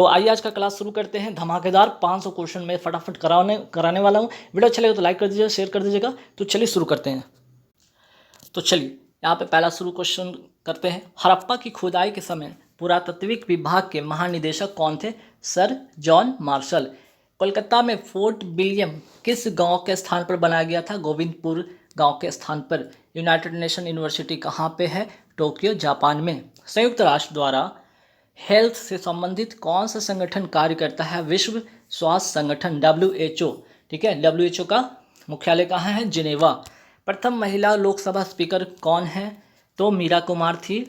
तो आइए आज का क्लास शुरू करते हैं। धमाकेदार 500 क्वेश्चन में फटाफट कराने वाला हूँ। वीडियो अच्छा लगे तो लाइक कर दीजिएगा, शेयर कर दीजिएगा। तो चलिए शुरू करते हैं। तो चलिए यहाँ पे पहला शुरू क्वेश्चन करते हैं। हड़प्पा की खुदाई के समय पुरातात्विक विभाग के महानिदेशक कौन थे? Sir John Marshall. कोलकाता में फोर्ट विलियम किस गांव के स्थान पर बनाया गया था? गोविंदपुर गांव के स्थान पर। यूनाइटेड नेशन यूनिवर्सिटी कहाँ पे है? टोक्यो जापान में। संयुक्त राष्ट्र द्वारा हेल्थ से संबंधित कौन सा संगठन कार्य करता है? विश्व स्वास्थ्य संगठन WHO। ठीक है, WHO का मुख्यालय कहाँ है? जिनेवा। प्रथम महिला लोकसभा स्पीकर कौन है? तो मीरा कुमार थी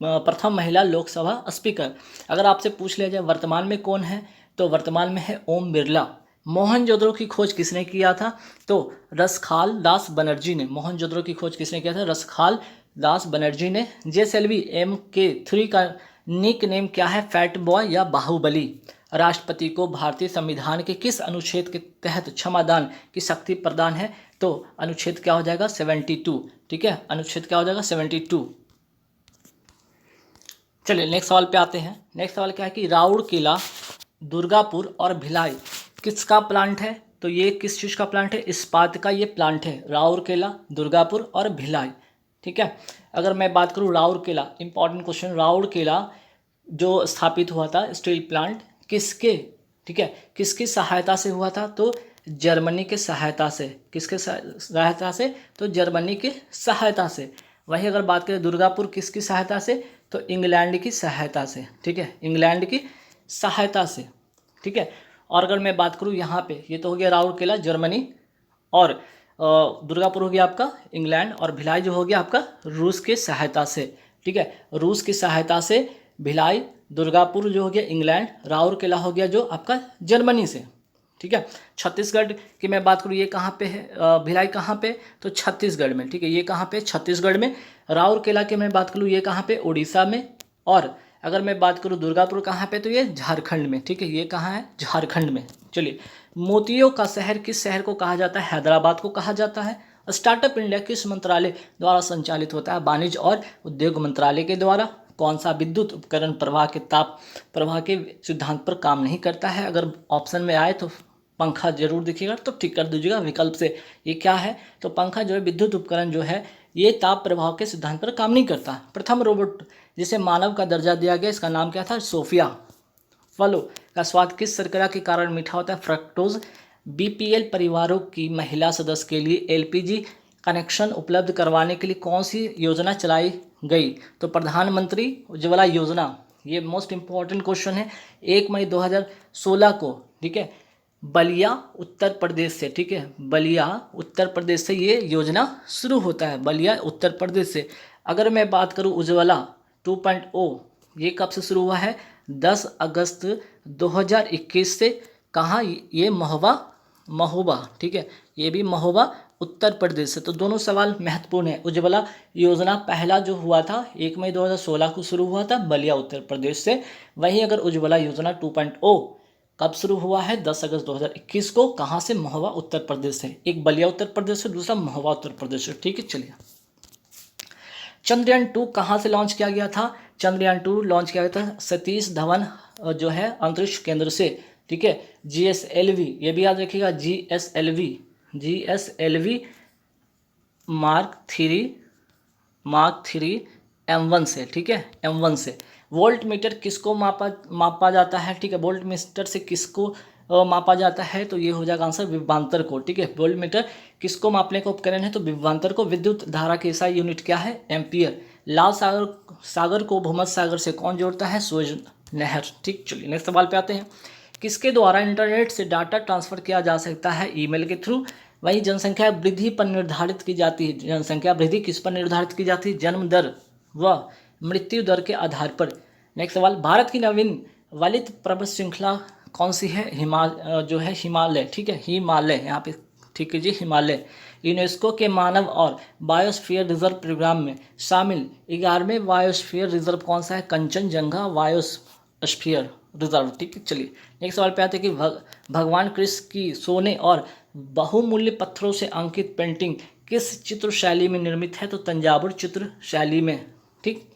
प्रथम महिला लोकसभा स्पीकर। अगर आपसे पूछ लिया जाए वर्तमान में कौन है, तो वर्तमान में है ओम बिरला। मोहनजोदड़ो की खोज किसने किया था? तो रसखाल दास बनर्जी ने। मोहनजोदड़ो की खोज किसने किया था? रसखाल दास बनर्जी ने। JSLV MK3 का निक नेम क्या है? फैट बॉय या बाहुबली। राष्ट्रपति को भारतीय संविधान के किस अनुच्छेद के तहत क्षमादान की शक्ति प्रदान है? तो अनुच्छेद क्या हो जाएगा? 72। ठीक है, अनुच्छेद क्या हो जाएगा? 72। चलिए नेक्स्ट सवाल पे आते हैं। नेक्स्ट सवाल क्या है कि राउर किला, दुर्गापुर और भिलाई किसका प्लांट है? तो ये किस चीज़ का प्लांट है? इस्पात का ये प्लांट है। राउर किला, दुर्गापुर और भिलाई। ठीक है, अगर मैं बात करूँ राउर किला, इंपॉर्टेंट क्वेश्चन। राउर किला जो स्थापित हुआ था स्टील प्लांट किसके, ठीक है, किसकी सहायता से हुआ था? तो जर्मनी के सहायता से। किसके सहायता से? तो जर्मनी की सहायता से। वहीं अगर बात करें दुर्गापुर किसकी सहायता से? तो इंग्लैंड की सहायता से। ठीक है, इंग्लैंड की सहायता से। ठीक है, और अगर मैं बात करूँ यहाँ पे, ये तो हो गया राउरकेला जर्मनी, और दुर्गापुर हो गया आपका इंग्लैंड, और भिलाई जो हो गया आपका रूस की सहायता से। ठीक है, रूस की सहायता से भिलाई, दुर्गापुर जो हो गया इंग्लैंड, राउरकेला हो गया जो आपका जर्मनी से। ठीक है, छत्तीसगढ़ की मैं बात करूँ, ये कहाँ पे है? भिलाई कहाँ पे? तो छत्तीसगढ़ में। ठीक है, ये कहाँ पे? छत्तीसगढ़ में। राउरकेला की मैं बात करूँ, ये कहाँ पे? उड़ीसा में। और अगर मैं बात करूँ दुर्गापुर कहाँ पे? तो ये झारखंड में। ठीक है, ये कहाँ है? झारखंड में। चलिए, मोतियों का शहर किस शहर को कहा जाता है? हैदराबाद को कहा जाता है। स्टार्टअप इंडिया किस मंत्रालय द्वारा संचालित होता है? वाणिज्य और उद्योग मंत्रालय के द्वारा। कौन सा विद्युत उपकरण प्रवाह के ताप प्रवाह के सिद्धांत पर काम नहीं करता है? अगर ऑप्शन में आए तो पंखा जरूर दिखेगा, तो टिक कर दीजिएगा विकल्प से। ये क्या है? तो पंखा जो है विद्युत उपकरण जो है ये ताप प्रभाव के सिद्धांत पर काम नहीं करता। प्रथम रोबोट जिसे मानव का दर्जा दिया गया, इसका नाम क्या था? सोफिया। फलों का स्वाद किस शर्करा के कारण मीठा होता है? फ्रक्टोज। BPL परिवारों की महिला सदस्य के लिए LPG कनेक्शन उपलब्ध करवाने के लिए कौन सी योजना चलाई गई? तो प्रधानमंत्री उज्ज्वला योजना। ये मोस्ट इंपॉर्टेंट क्वेश्चन है। 1 मई 2016 को, ठीक है, बलिया उत्तर प्रदेश से, ठीक है, बलिया उत्तर प्रदेश से ये योजना शुरू होता है, बलिया उत्तर प्रदेश से। अगर मैं बात करूँ उज्ज्वला 2.0, ये कब से शुरू हुआ है? 10 अगस्त 2021 से। कहाँ? ये महोबा। ठीक है, ये भी महोबा उत्तर प्रदेश से। तो दोनों सवाल महत्वपूर्ण है। उज्ज्वला योजना पहला जो हुआ था 1 मई 2016 को शुरू हुआ था बलिया उत्तर प्रदेश से। वहीं अगर उज्ज्वला योजना 2.0 कब शुरू हुआ है? 10 अगस्त 2021 को। कहाँ से? महोबा उत्तर प्रदेश से। एक बलिया उत्तर प्रदेश से, दूसरा महोबा उत्तर प्रदेश से। ठीक है, चलिए। चंद्रयान 2 कहाँ से लॉन्च किया गया था? चंद्रयान 2 लॉन्च किया गया था सतीश धवन जो है अंतरिक्ष केंद्र से। ठीक है, GSLV, ये भी याद रखिएगा, GSLV मार्क थ्री M1 से। ठीक है, M1 से। वोल्ट मीटर किसको मापा जाता है? ठीक है, वोल्ट मीटर से किसको मापा जाता है? तो ये हो जाएगा आंसर विभवांतर को। ठीक है, वोल्ट मीटर किसको मापने का उपकरण है? तो विभवांतर को। विद्युत धारा की SI यूनिट क्या है? एम्पियर। लाल सागर को भूमध्य सागर से कौन जोड़ता है? सुएज नहर। ठीक, चलिए नेक्स्ट सवाल पे आते हैं। किसके द्वारा इंटरनेट से डाटा ट्रांसफर किया जा सकता है? ईमेल के थ्रू। वही जनसंख्या वृद्धि पर निर्धारित की जाती है। जनसंख्या वृद्धि किस पर निर्धारित की जाती है? जन्म दर व मृत्यु दर के आधार पर। नेक्स्ट सवाल, भारत की नवीन वलित पर्वत श्रृंखला कौन सी है? हिमालय। ठीक है, हिमालय यहाँ पे, ठीक है जी, हिमालय। यूनेस्को के मानव और बायोस्फीयर रिजर्व प्रोग्राम में शामिल 11वें बायोस्फीयर रिजर्व कौन सा है? Kanchenjunga biosphere reserve. ठीक है, चलिए नेक्स्ट सवाल पे आते हैं कि भगवान कृष्ण की सोने और बहुमूल्य पत्थरों से अंकित पेंटिंग किस चित्र शैली में निर्मित है? तो तंजावुर चित्र शैली में। ठीक,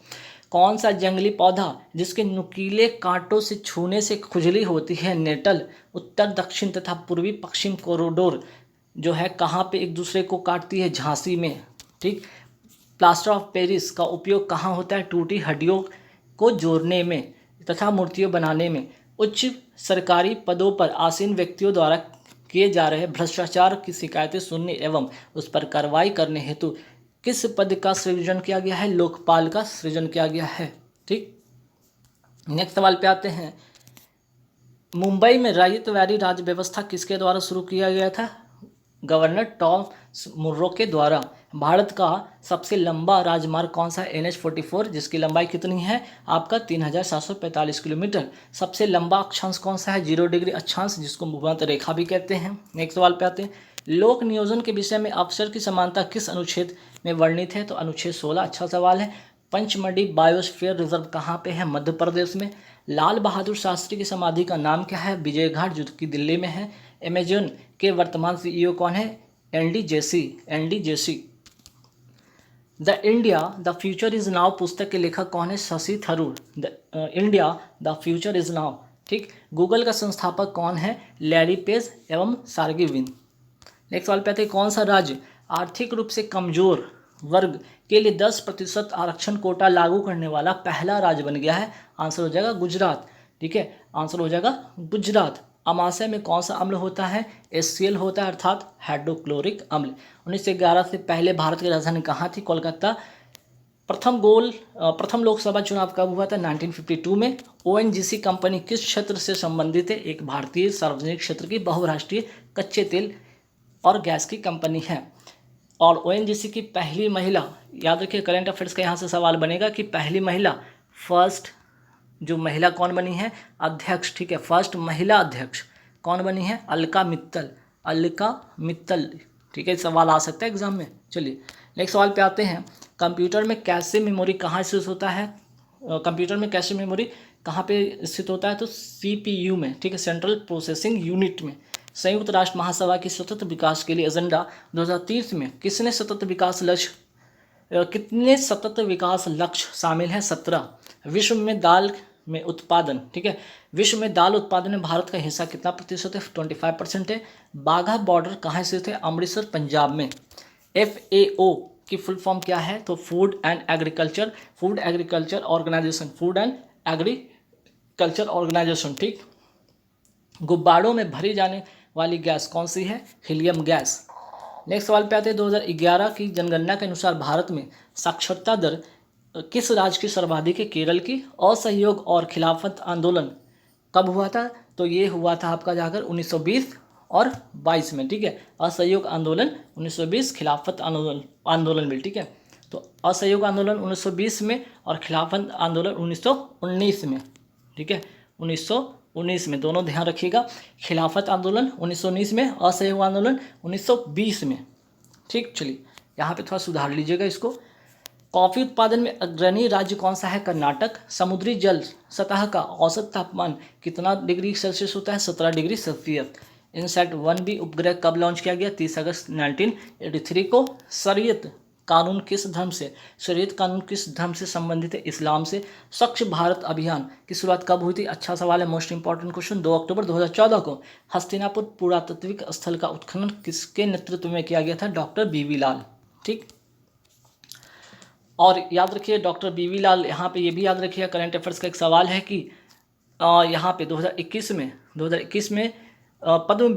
कौन सा जंगली पौधा जिसके नुकीले कांटों से छूने से खुजली होती है? नेटल। उत्तर दक्षिण तथा पूर्वी पश्चिम कॉरिडोर जो है कहाँ पे एक दूसरे को काटती है? झांसी में। ठीक। प्लास्टर ऑफ पेरिस का उपयोग कहाँ होता है? टूटी हड्डियों को जोड़ने में तथा मूर्तियाँ बनाने में। उच्च सरकारी पदों पर आसीन व्यक्तियों द्वारा किए जा रहे भ्रष्टाचार की शिकायतें सुनने एवं उस पर कार्रवाई करने हेतु किस पद का सृजन किया गया है? लोकपाल का सृजन किया गया है। ठीक। नेक्स्ट सवाल पे आते हैं। मुंबई में रायतवाड़ी राज्य व्यवस्था किसके द्वारा शुरू किया गया था? गवर्नर टॉमस मुर्रो के द्वारा। भारत का सबसे लंबा राजमार्ग कौन सा है? NH-44 जिसकी लंबाई कितनी है? आपका 3745 किलोमीटर। सबसे लंबा अक्षांश कौन सा है? 0 डिग्री अक्षांश जिसको भूमध्य रेखा भी कहते हैं। नेक्स्ट सवाल पे आते हैं। लोक नियोजन के विषय में अवसर की समानता किस अनुच्छेद में वर्णित है? तो अनुच्छेद 16। अच्छा सवाल है। पंचमढ़ी बायोस्फीयर रिजर्व कहाँ पे है? मध्य प्रदेश में। लाल बहादुर शास्त्री की समाधि का नाम क्या है? विजय घाट जो कि दिल्ली में है। अमेजन के वर्तमान CEO कौन है? ND JC. The India the future is now पुस्तक के लेखक कौन है? Shashi Tharoor. The India the future is now. ठीक। गूगल का संस्थापक कौन है? लैरी पेज एवं सार्गी विन। नेक्स्ट सवाल पे आते हैं। कौन सा राज्य आर्थिक रूप से कमजोर वर्ग के लिए 10% आरक्षण कोटा लागू करने वाला पहला राज्य बन गया है? आंसर हो जाएगा गुजरात। ठीक है, आंसर हो जाएगा गुजरात। अमाशय में कौन सा अम्ल होता है? HCl होता है अर्थात हाइड्रोक्लोरिक अम्ल। 1911 से पहले भारत की राजधानी कहाँ थी? कोलकाता। प्रथम लोकसभा चुनाव कब हुआ था? 1952 में। ONGC कंपनी किस क्षेत्र से संबंधित है? एक भारतीय सार्वजनिक क्षेत्र की बहुराष्ट्रीय कच्चे तेल और गैस की कंपनी है। और ONGC की पहली महिला, याद रखिए करंट अफेयर्स का यहाँ से सवाल बनेगा कि पहली महिला, फर्स्ट जो महिला कौन बनी है? अध्यक्ष। ठीक है, फर्स्ट महिला अध्यक्ष कौन बनी है? अलका मित्तल। अलका मित्तल। ठीक है, सवाल आ सकता है एग्जाम में। चलिए नेक्स्ट सवाल पे आते हैं। कंप्यूटर में कैशे मेमोरी कहाँ स्थित होता है? कंप्यूटर में कैशे मेमोरी कहाँ पे स्थित होता है? तो CPU में। ठीक है, सेंट्रल प्रोसेसिंग यूनिट में। संयुक्त राष्ट्र महासभा की सतत विकास के लिए एजेंडा 2030 में कितने सतत विकास लक्ष्य शामिल हैं? 17। विश्व में दाल में उत्पादन, ठीक है, विश्व में दाल उत्पादन में भारत का हिस्सा कितना प्रतिशत है? 25% है। बाघा बॉर्डर कहाँ स्थित है? अमृतसर पंजाब में। FAO की फुल फॉर्म क्या है? तो फूड एंड एग्रीकल्चर ऑर्गेनाइजेशन। ठीक। गुब्बारों में भरी जाने वाली गैस कौन सी है? Helium gas. नेक्स्ट सवाल पे आते हैं। 2011 की जनगणना के अनुसार भारत में साक्षरता दर किस राज्य की सर्वाधिक है? केरल की। असहयोग और खिलाफत आंदोलन कब हुआ था? तो ये हुआ था आपका जाकर 1920 और 22 में। ठीक है, असहयोग आंदोलन 1920, खिलाफत आंदोलन भी। ठीक है, तो असहयोग आंदोलन 1920 में और खिलाफत आंदोलन 1919 में। ठीक है, 1919 में, दोनों ध्यान रखिएगा। खिलाफत आंदोलन 1919 में, असहयोग आंदोलन 1920 में। ठीक, चलिए यहाँ पे थोड़ा सुधार लीजिएगा इसको। कॉफ़ी उत्पादन में अग्रणी राज्य कौन सा है? कर्नाटक। समुद्री जल सतह का औसत तापमान कितना डिग्री सेल्सियस होता है? 17 डिग्री सेल्सियस। इनसैट 1B उपग्रह कब लॉन्च किया गया? 30 अगस्त 1983 को। शरीयत कानून किस धर्म से संबंधित है? इस्लाम से। स्वच्छ भारत अभियान की शुरुआत कब हुई थी? अच्छा सवाल है, मोस्ट इंपॉर्टेंट क्वेश्चन। 2 अक्टूबर 2014 को। हस्तिनापुर पुरातात्विक स्थल का उत्खनन किसके नेतृत्व में किया गया था? डॉक्टर BV लाल। ठीक, और याद रखिए डॉक्टर BV लाल, यहाँ पे ये भी याद रखिए, करंट अफेयर्स का एक सवाल है कि यहाँ पे 2021 में पद्म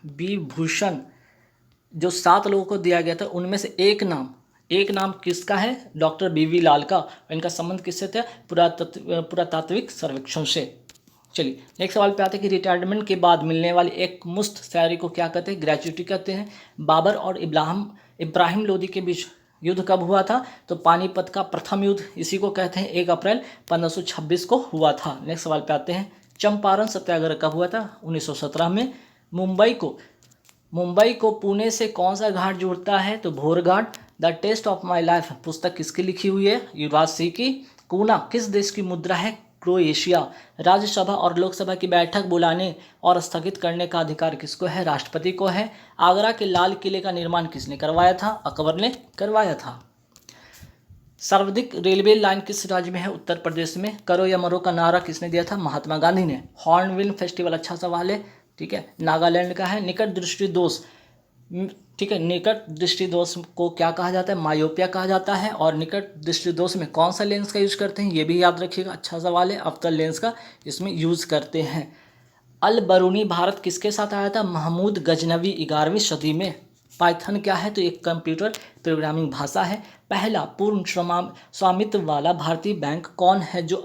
विभूषण जो 7 लोगों को दिया गया था, उनमें से एक नाम किसका है? डॉक्टर BV लाल का। इनका संबंध किससे था? पुरातात्विक सर्वेक्षण से। चलिए नेक्स्ट सवाल पे आते हैं कि रिटायरमेंट के बाद मिलने वाली एक मुश्त सैलरी को क्या कहते हैं? ग्रेच्युटी कहते हैं। बाबर और इब्राहिम लोदी के बीच युद्ध कब हुआ था? तो पानीपत का प्रथम युद्ध, इसी को कहते हैं। 1 अप्रैल 1526 को हुआ था। नेक्स्ट सवाल पे आते हैं। चंपारण सत्याग्रह कब हुआ था? 1917 में। मुंबई को पुणे से कौन सा घाट जोड़ता है? तो Bhor Ghat. The test of my life पुस्तक किसकी लिखी हुई है? युवराज सिंह की। कूना किस देश की मुद्रा है? क्रोएशिया। राज्यसभा और लोकसभा की बैठक बुलाने और स्थगित करने का अधिकार किसको है? राष्ट्रपति को है। आगरा के लाल किले का निर्माण किसने करवाया था? अकबर ने करवाया था। सर्वाधिक रेलवे लाइन किस राज्य में है? उत्तर प्रदेश में। करो या मरो का नारा किसने दिया था? महात्मा गांधी ने। हॉर्नबिल फेस्टिवल, अच्छा सवाल है, ठीक है, नागालैंड का है। निकट दृष्टि दोष, ठीक है, निकट दृष्टि दोष को क्या कहा जाता है? मायोपिया कहा जाता है। और निकट दृष्टि दोष में कौन सा लेंस का यूज करते हैं? ये भी याद रखिएगा, अच्छा सवाल है, अवतल लेंस का इसमें यूज करते हैं। अल बरूनी भारत किसके साथ आया था? महमूद गजनवी 11वीं सदी में। पाइथन क्या है? तो एक कंप्यूटर प्रोग्रामिंग भाषा है। पहला पूर्ण स्वामित्व वाला भारतीय बैंक कौन है जो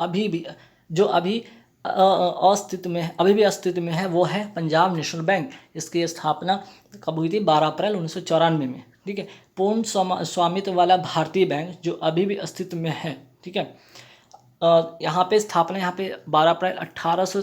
अभी अस्तित्व में है, अभी भी अस्तित्व में है? वो है पंजाब नेशनल बैंक। इसकी स्थापना कब हुई थी? 12 अप्रैल 1994 में, ठीक है। पूर्ण स्वामित्व वाला भारतीय बैंक जो अभी भी अस्तित्व में है, ठीक है। यहाँ पे स्थापना, यहाँ पे 12 अप्रैल 1800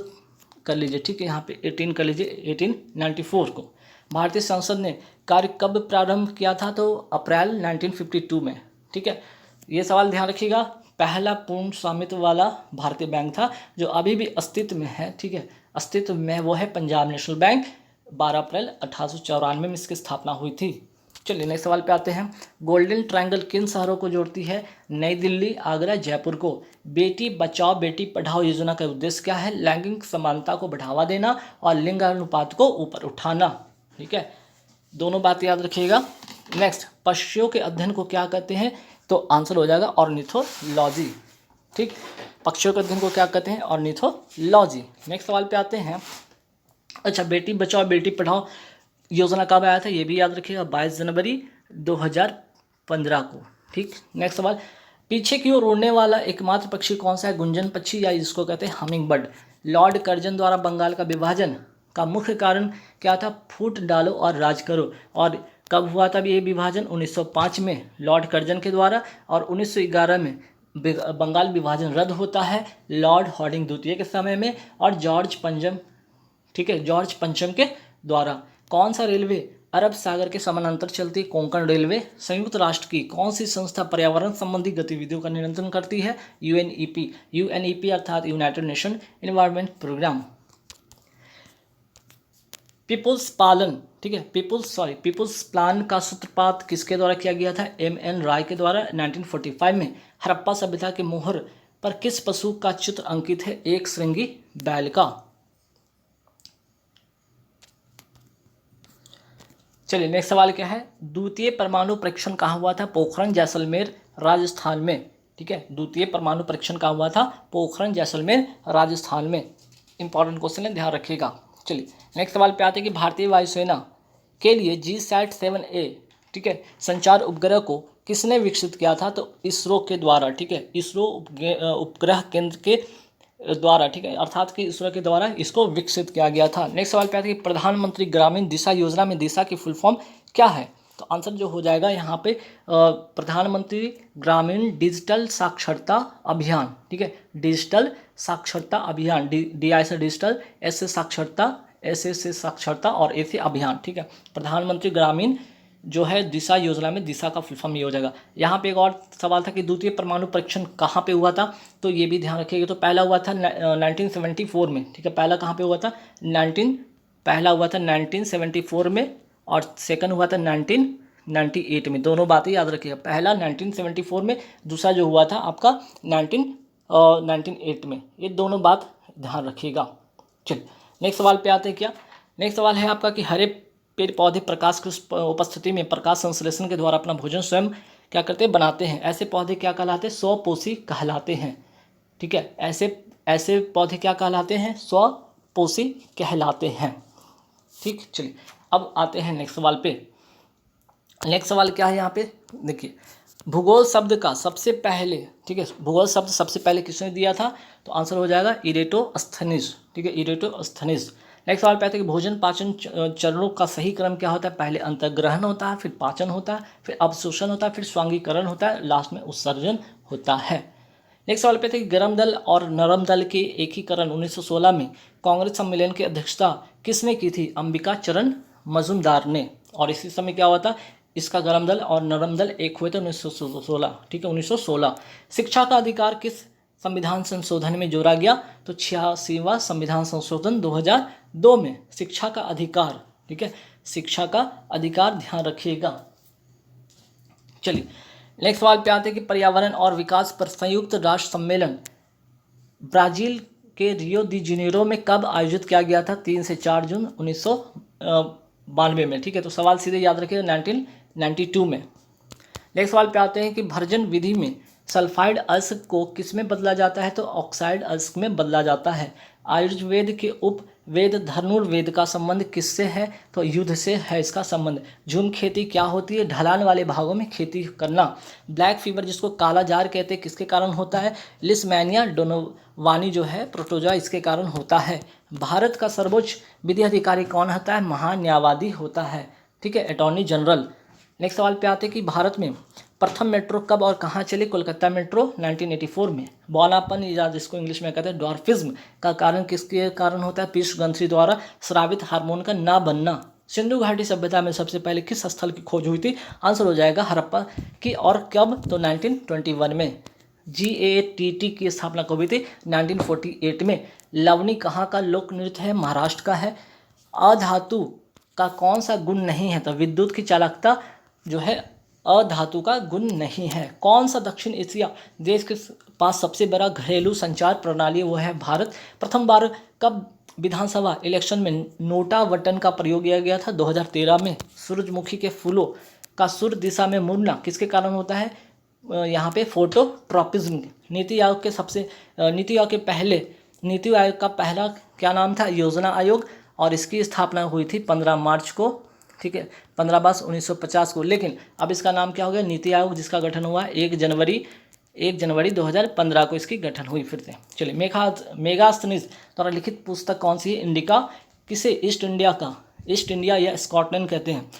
कर लीजिए, ठीक है, यहाँ पे 18 कर लीजिए, 1894 को। भारतीय संसद ने कार्य कब प्रारंभ किया था? तो अप्रैल 1952 में, ठीक है। ये सवाल ध्यान रखिएगा। पहला पूर्ण स्वामित्व वाला भारतीय बैंक था जो अभी भी अस्तित्व में है, ठीक है, अस्तित्व में, वो है पंजाब नेशनल बैंक। 12 अप्रैल 1894 में इसकी स्थापना हुई थी। चलिए नेक्स्ट सवाल पे आते हैं। गोल्डन ट्रायंगल किन शहरों को जोड़ती है? नई दिल्ली, आगरा, जयपुर को। बेटी बचाओ बेटी पढ़ाओ योजना का उद्देश्य क्या है? लैंगिक समानता को बढ़ावा देना और लिंग अनुपात को ऊपर उठाना, ठीक है, दोनों बात याद रखिएगा। नेक्स्ट, पक्षियों के अध्ययन को क्या कहते हैं? तो आंसर हो जाएगा ऑर्निथोलॉजी, ठीक। पक्षियों के अध्ययन को क्या कहते हैं? ऑर्निथोलॉजी। नेक्स्ट सवाल पे आते हैं। अच्छा, बेटी बचाओ बेटी पढ़ाओ योजना कब आया था? ये भी याद रखिएगा, 22 जनवरी 2015 को, ठीक। नेक्स्ट सवाल, पीछे की ओर उड़ने वाला एकमात्र पक्षी कौन सा है? गुंजन पक्षी, या इसको कहते हैं हमिंग बर्ड। लॉर्ड कर्जन द्वारा बंगाल का विभाजन का मुख्य कारण क्या था? फूट डालो और राज करो। और कब हुआ था ये विभाजन? 1905 में लॉर्ड कर्जन के द्वारा। और 1911 में बंगाल विभाजन रद्द होता है लॉर्ड हार्डिंग द्वितीय के समय में और जॉर्ज पंचम, ठीक है, जॉर्ज पंचम के द्वारा। कौन सा रेलवे अरब सागर के समानांतर चलती? कोंकण रेलवे। संयुक्त राष्ट्र की कौन सी संस्था पर्यावरण संबंधी गतिविधियों का नियंत्रण करती है? यूएनईपी अर्थात united nation environment programme. People's पालन, ठीक है, पीपुल्स प्लान का सूत्रपात किसके द्वारा किया गया था? एम.एन. राय के द्वारा 1945 में। हड़प्पा सभ्यता के मोहर पर किस पशु का चित्र अंकित है? एक श्रृंगी बैल का। चलिए नेक्स्ट सवाल क्या है? द्वितीय परमाणु परीक्षण कहाँ हुआ था? पोखरण जैसलमेर राजस्थान में, ठीक है। द्वितीय परमाणु परीक्षण कहाँ हुआ था? पोखरण जैसलमेर राजस्थान में। इंपॉर्टेंट क्वेश्चन है, ध्यान रखिएगा। चलिए नेक्स्ट सवाल पे आते हैं कि भारतीय वायुसेना के लिए GSAT-7A, ठीक है, संचार उपग्रह को किसने विकसित किया था? तो इसरो के द्वारा, ठीक है, इसरो उपग्रह केंद्र के द्वारा, ठीक है, अर्थात कि इसरो के द्वारा इसको विकसित किया गया था। नेक्स्ट सवाल पे आते हैं कि प्रधानमंत्री ग्रामीण दिशा योजना में दिशा की फुल फॉर्म क्या है? तो आंसर जो हो जाएगा यहाँ पे प्रधानमंत्री ग्रामीण डिजिटल साक्षरता अभियान, ठीक है, डिजिटल साक्षरता अभियान। DI से डिजिटल, S से साक्षरता, SA से साक्षरता और A से अभियान, ठीक है। प्रधानमंत्री ग्रामीण जो है दिशा योजना में दिशा का फुल फॉर्म ये हो जाएगा। यहाँ पे एक और सवाल था कि द्वितीय परमाणु परीक्षण कहाँ पे हुआ था? तो ये भी ध्यान रखिएगा। तो पहला हुआ था 1974 में, ठीक है, पहला कहाँ पे हुआ था? पहला हुआ था 1974 में और सेकंड हुआ था 1998 में। दोनों बातें याद रखिएगा, पहला 1974 में, दूसरा जो हुआ था आपका 1998 में। ये दोनों बात ध्यान रखिएगा। चलिए नेक्स्ट सवाल पे आते हैं। क्या नेक्स्ट सवाल है आपका कि हरे पेड़ पौधे प्रकाश की उपस्थिति में प्रकाश संश्लेषण के द्वारा अपना भोजन स्वयं क्या करते हैं? बनाते हैं। ऐसे पौधे क्या कहलाते हैं? स्वपोषी कहलाते हैं, ठीक है। ऐसे पौधे क्या कहलाते हैं? स्वपोषी कहलाते हैं, ठीक। चलिए अब आते हैं नेक्स्ट सवाल पे। नेक्स्ट सवाल क्या है यहाँ पे? देखिए, भूगोल शब्द का सबसे पहले, ठीक है, भूगोल शब्द सबसे पहले किसने दिया था? तो आंसर हो जाएगा इरेटोस्थनीज, ठीक है, इरेटोस्थनीज। नेक्स्ट सवाल पे आते हैं कि भोजन पाचन चरणों का सही क्रम क्या होता है? पहले अंतर्ग्रहण होता है, फिर पाचन होता है, फिर अवशोषण होता है, फिर स्वांगीकरण होता है, लास्ट में उत्सर्जन होता है। नेक्स्ट सवाल पे थे कि गर्म दल और नरम दल के एकीकरण 1916 में कांग्रेस सम्मेलन की अध्यक्षता किसने की थी? अंबिका चरण मजूमदार ने। और इसी समय क्या हुआ था? इसका गर्म दल और नरम दल एक हुए थे 1916, ठीक है, 1916। शिक्षा का अधिकार किस संविधान संशोधन में जोड़ा गया? तो 86वां संविधान संशोधन 2002 में। शिक्षा का अधिकार, ठीक है, शिक्षा का अधिकार ध्यान रखिएगा। चलिए नेक्स्ट सवाल पे आते हैं कि पर्यावरण और विकास पर संयुक्त राष्ट्र सम्मेलन ब्राजील के रियो दी जेनेरो में कब आयोजित किया गया था? 3 से 4 जून 1992 में। ठीक है, तो सवाल सीधे याद रखिएगा 1992 में। नेक्स्ट सवाल पे आते हैं कि भर्जन विधि में सल्फाइड अयस्क को किस में बदला जाता है? तो ऑक्साइड अयस्क में बदला जाता है। आयुर्वेद के उपवेद धनुर्वेद का संबंध किससे है? तो युद्ध से है इसका संबंध। झूम खेती क्या होती है? ढलान वाले भागों में खेती करना। ब्लैक फीवर जिसको काला जार कहते हैं किसके कारण होता है? लिस्मैनिया डोनोवानी जो है प्रोटोजोआ इसके कारण होता है। भारत का सर्वोच्च विधि अधिकारी कौन होता है? महान्यायवादी होता है। ठीक है, अटॉर्नी जनरल। नेक्स्ट सवाल पे आते हैं कि भारत में प्रथम मेट्रो कब और कहाँ चली? कोलकाता मेट्रो 1984 में। बौनापन या जिसको इंग्लिश में कहते हैं डॉर्फिज्म का कारण किसके कारण होता है? पीयूष ग्रंथि द्वारा स्रावित हार्मोन का ना बनना। सिंधु घाटी सभ्यता में सबसे पहले किस स्थल की खोज हुई थी? आंसर हो जाएगा हड़प्पा की। और कब? तो 1921 में। GATT की स्थापना कब हुई थी? 1948 में। लवनी कहाँ का लोक नृत्य है? महाराष्ट्र का है। अधातु का कौन सा गुण नहीं है? तो विद्युत की चालकता जो है अधातु का गुण नहीं है। कौन सा दक्षिण एशिया देश के पास सबसे बड़ा घरेलू संचार प्रणाली? वो है भारत। प्रथम बार कब विधानसभा इलेक्शन में नोटा बटन का प्रयोग किया गया था? 2013 में। सूरजमुखी के फूलों का सूर्य दिशा में मुड़ना किसके कारण होता है? यहाँ पे फोटोट्रॉपिज्म। नीति आयोग का पहला क्या नाम था? योजना आयोग। और इसकी स्थापना हुई थी 15 मार्च को। ठीक है, 15/10/1950 को। लेकिन अब इसका नाम क्या हो गया? नीति आयोग, जिसका गठन हुआ 1 जनवरी 2015 को इसकी गठन हुई फिर से। चलिए, मेगास्थनीज द्वारा लिखित पुस्तक कौन सी है? इंडिका। किसे ईस्ट इंडिया या स्कॉटलैंड कहते हैं?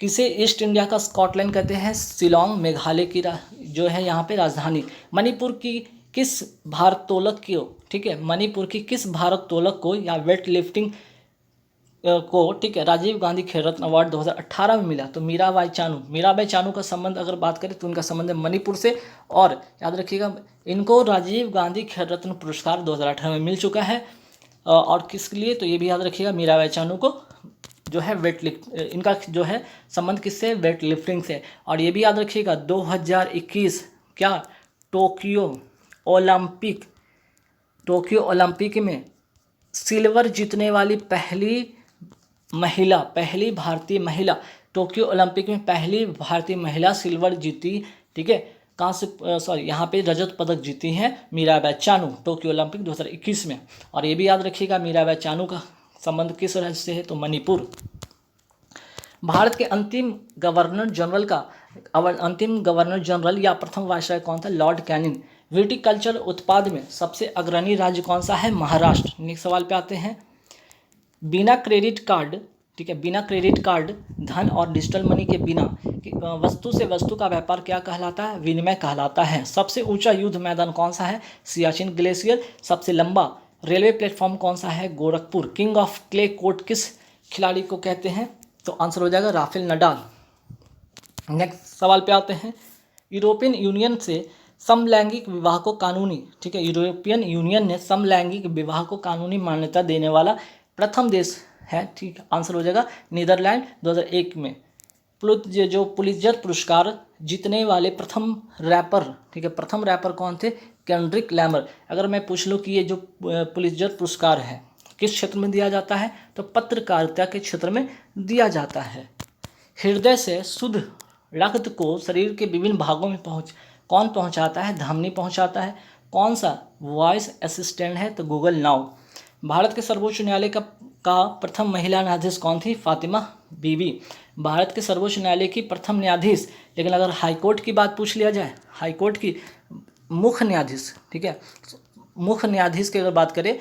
किसे ईस्ट इंडिया का स्कॉटलैंड कहते हैं? शिलोंग मेघालय की जो है यहाँ पे राजधानी। मणिपुर की किस भारोत्तोलक को, ठीक है, मणिपुर की किस भारोत्तोलक को या वेट लिफ्टिंग को, ठीक है, राजीव गांधी खेल रत्न अवार्ड 2018 में मिला? तो मीराबाई चानू का संबंध अगर बात करें तो उनका संबंध है मणिपुर से। और याद रखिएगा इनको राजीव गांधी खेल रत्न पुरस्कार 2018 में मिल चुका है। और किसके लिए? तो ये भी याद रखिएगा मीराबाई चानू को जो है इनका जो है संबंध किससे? वेट लिफ्टिंग से। और ये भी याद रखिएगा 2021 क्या टोक्यो ओलंपिक में सिल्वर जीतने वाली पहली भारतीय महिला, टोक्यो ओलंपिक में पहली भारतीय महिला सिल्वर जीती। ठीक है, कहाँ से? यहाँ पे रजत पदक जीती हैं मीराबाई चानू टोक्यो ओलंपिक 2021 में। और ये भी याद रखिएगा मीराबाई चानू का संबंध किस राज्य से है? तो मणिपुर। भारत के अंतिम गवर्नर जनरल या प्रथम वायसराय कौन था? Lord Canning. विटिकल्चर उत्पाद में सबसे अग्रणी राज्य कौन सा है? महाराष्ट्र। नेक्स्ट सवाल पे आते हैं। बिना क्रेडिट कार्ड, ठीक है, बिना क्रेडिट कार्ड धन और डिजिटल मनी के बिना वस्तु से वस्तु का व्यापार क्या कहलाता है? विनिमय कहलाता है। सबसे ऊंचा युद्ध मैदान कौन सा है? सियाचिन ग्लेशियर। सबसे लंबा रेलवे प्लेटफॉर्म कौन सा है? Gorakhpur. King of clay court किस खिलाड़ी को कहते हैं? तो आंसर हो जाएगा राफेल नडाल। नेक्स्ट सवाल पे आते हैं। यूरोपियन यूनियन से समलैंगिक विवाह को कानूनी, ठीक है, यूरोपियन यूनियन ने समलैंगिक विवाह को कानूनी मान्यता देने वाला प्रथम देश है। ठीक, आंसर हो जाएगा नीदरलैंड 2001 में। जो पुलित्जर पुरस्कार जीतने वाले प्रथम रैपर, ठीक है, प्रथम रैपर कौन थे? Kendrick Lamar. अगर मैं पूछ लूँ कि ये जो पुलित्जर पुरस्कार है किस क्षेत्र में दिया जाता है? तो पत्रकारिता के क्षेत्र में दिया जाता है। हृदय से शुद्ध रक्त को शरीर के विभिन्न भागों में कौन पहुंचाता है? धमनी पहुंचाता है। कौन सा वॉइस असिस्टेंट है? तो गूगल नाउ। भारत के सर्वोच्च न्यायालय का प्रथम महिला न्यायाधीश कौन थी? फातिमा बीबी। भारत के सर्वोच्च न्यायालय की प्रथम न्यायाधीश, लेकिन अगर हाईकोर्ट की बात पूछ लिया जाए, हाईकोर्ट की मुख्य न्यायाधीश, ठीक है, मुख्य न्यायाधीश की अगर बात करें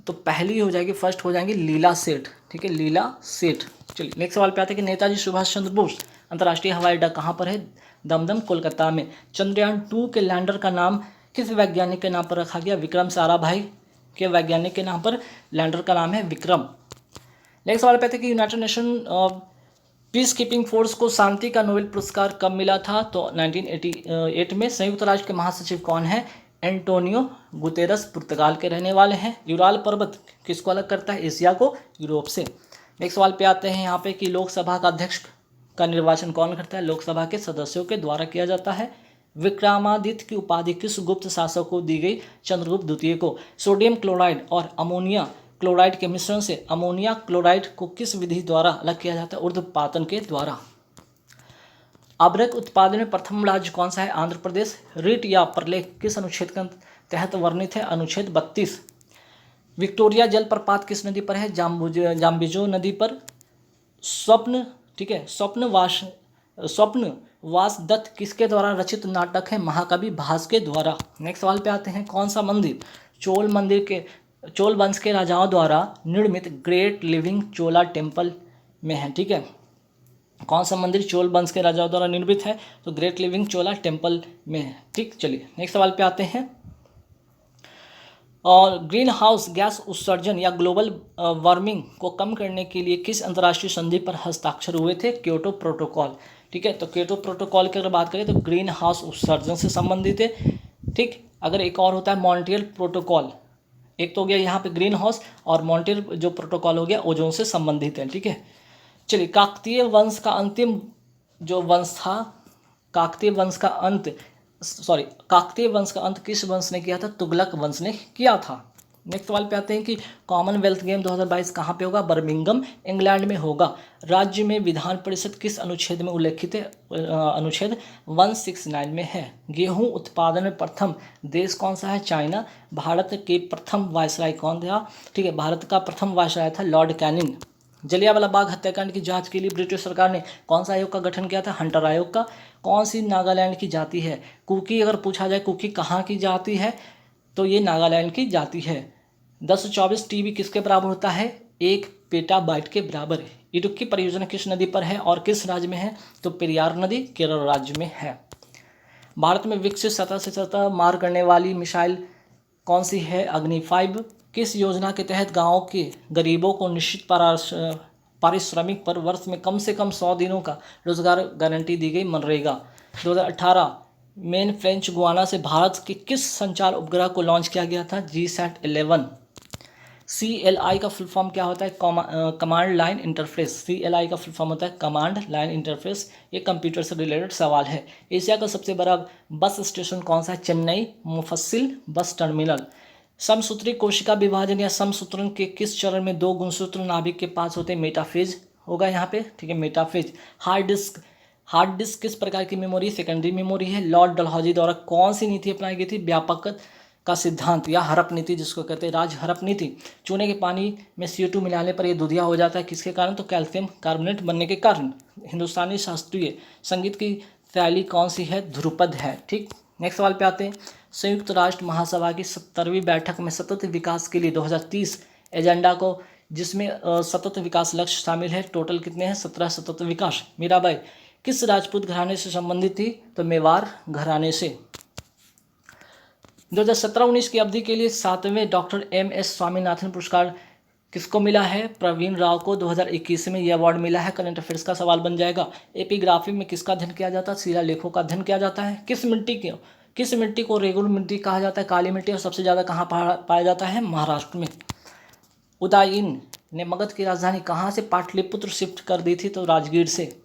तो पहली हो जाएगी, फर्स्ट हो जाएंगी लीला सेठ। ठीक है, लीला सेठ। चलिए नेक्स्ट सवाल पे आते हैं कि नेताजी सुभाष चंद्र बोस अंतर्राष्ट्रीय हवाई अड्डा कहाँ पर है? दमदम, कोलकाता में। चंद्रयान 2 के लैंडर का नाम किस वैज्ञानिक के नाम पर रखा गया? विक्रम साराभाई के वैज्ञानिक के नाम पर लैंडर का नाम है विक्रम। नेक्स्ट सवाल पे आते हैं कि United nation peace keeping force को शांति का नोबेल पुरस्कार कब मिला था? तो 1988 में। संयुक्त राष्ट्र के महासचिव कौन है? एंटोनियो गुतेरस पुर्तगाल के रहने वाले हैं। यूराल पर्वत किसको अलग करता है? एशिया को यूरोप से। नेक्स्ट सवाल पे आते हैं यहाँ पे कि लोकसभा का अध्यक्ष का निर्वाचन कौन करता है? लोकसभा के सदस्यों के द्वारा किया जाता है। विक्रमादित्य की उपाधि किस गुप्त शासक को दी गई? चंद्रगुप्त द्वितीय को। सोडियम क्लोराइड और अमोनिया क्लोराइड के मिश्रण से अमोनिया क्लोराइड को किस विधि द्वारा अलग किया जाता है? ऊर्ध्वपातन के द्वारा। अभ्रक उत्पादन में प्रथम राज्य कौन सा है? आंध्र प्रदेश। रीट या प्रलेख किस अनुच्छेद के तहत वर्णित है? अनुच्छेद 32। विक्टोरिया जलप्रपात किस नदी पर है? जाम्बिजो नदी पर। स्वप्न, ठीक है, स्वप्नवास दत्त किसके द्वारा रचित नाटक है? महाकवि भास के द्वारा। नेक्स्ट सवाल पे आते हैं। कौन सा मंदिर चोल वंश के राजाओं द्वारा निर्मित ग्रेट लिविंग चोला टेम्पल में है? ठीक है, कौन सा मंदिर चोल वंश के राजाओं द्वारा निर्मित है? तो ग्रेट लिविंग चोला टेम्पल में है। ठीक, चलिए नेक्स्ट सवाल पे आते हैं। और ग्रीन हाउस गैस उत्सर्जन या ग्लोबल वार्मिंग को कम करने के लिए किस अंतर्राष्ट्रीय संधि पर हस्ताक्षर हुए थे? Kyoto protocol. ठीक है, तो क्योटो प्रोटोकॉल की अगर बात करें तो ग्रीन हाउस उत्सर्जन से संबंधित है। ठीक, अगर एक और होता है मॉन्ट्रियल प्रोटोकॉल, एक तो हो गया यहाँ पे ग्रीन हाउस, और मॉन्ट्रियल जो प्रोटोकॉल हो गया ओजोन से संबंधित है। ठीक है, चलिए काकतीय वंश का अंतिम जो वंश था, काकतीय वंश का अंत किस वंश ने किया था? तुगलक वंश ने किया था। नेक्स्ट सवाल पे आते हैं कि कॉमनवेल्थ गेम 2022 कहाँ पे होगा? बर्मिंघम इंग्लैंड में होगा। राज्य में विधान परिषद किस अनुच्छेद में उल्लेखित है? अनुच्छेद 169 में है। गेहूं उत्पादन में प्रथम देश कौन सा है? चाइना। भारत के प्रथम वायसराय कौन था? ठीक है, भारत का प्रथम वायसराय था लॉर्ड कैनिंग। जलियांवाला बाग हत्याकांड की जांच के लिए ब्रिटिश सरकार ने कौन सा आयोग का गठन किया था? हंटर आयोग का। कौन सी नागालैंड की जाति है? कुकी। अगर पूछा जाए कुकी कहाँ की जाति है, तो ये नागालैंड की जाति है। 1024 टीबी किसके बराबर होता है? 1 पेटाबाइट के बराबर। इडुक्की परियोजना किस नदी पर है और किस राज्य में है? तो पेरियार नदी केरल राज्य में है। भारत में विकसित सतह से सतह मार करने वाली मिसाइल कौन सी है? अग्नि 5। किस योजना के तहत गाँव के गरीबों को निश्चित पारिश्रमिक पर वर्ष में कम से कम 100 दिनों का रोजगार गारंटी दी गई? मनरेगा। 2018 मेन फ्रेंच गुआना से भारत के किस संचार उपग्रह को लॉन्च किया गया था? GSAT-11। CLI का फुल फॉर्म क्या होता है? Command line interface. CLI का फुल फॉर्म होता है कमांड लाइन इंटरफेस। ये कंप्यूटर से रिलेटेड सवाल है। एशिया का सबसे बड़ा बस स्टेशन कौन सा है? चेन्नई मुफस्सिल बस टर्मिनल। समसूत्री कोशिका विभाजन या समसूत्रण के किस चरण में 2 गुणसूत्र नाभिक के पास होते हैं? मेटाफेज होगा यहाँ पे। ठीक है, मेटाफेज। हार्ड डिस्क किस प्रकार की मेमोरी? सेकेंडरी मेमोरी है। लॉर्ड डलहौजी द्वारा कौन सी नीति अपनाई गई थी? व्यापक का सिद्धांत या हड़प नीति जिसको कहते हैं, राज हड़प नीति। चूने के पानी में CO2 मिलाने पर यह दूधिया हो जाता है, किसके कारण? तो कैल्शियम कार्बोनेट बनने के कारण। हिंदुस्तानी शास्त्रीय संगीत की शैली कौन सी है? ध्रुपद है। ठीक, नेक्स्ट सवाल पे आते हैं। संयुक्त राष्ट्र महासभा की 70वीं बैठक में सतत विकास के लिए 2030 एजेंडा को, जिसमें सतत विकास लक्ष्य शामिल है, टोटल कितने हैं? 17 सतत विकास। मीराबाई किस राजपूत घराने से संबंधित थी? तो मेवाड़ घराने से। 2017-19 की अवधि के लिए 7वें डॉक्टर MS स्वामीनाथन पुरस्कार किसको मिला है? प्रवीण राव को। 2021 में यह अवार्ड मिला है। करंट अफेयर्स का सवाल बन जाएगा। एपिग्राफी में किसका अध्ययन किया जाता है? शिलालेखों का अध्ययन किया जाता है। किस मिट्टी को रेगुलर मिट्टी कहा जाता है? काली मिट्टी। और सबसे ज़्यादा कहाँ पाया जाता है? महाराष्ट्र में। उदयन ने मगध की राजधानी कहाँ से पाटलिपुत्र शिफ्ट कर दी थी? तो राजगीर से।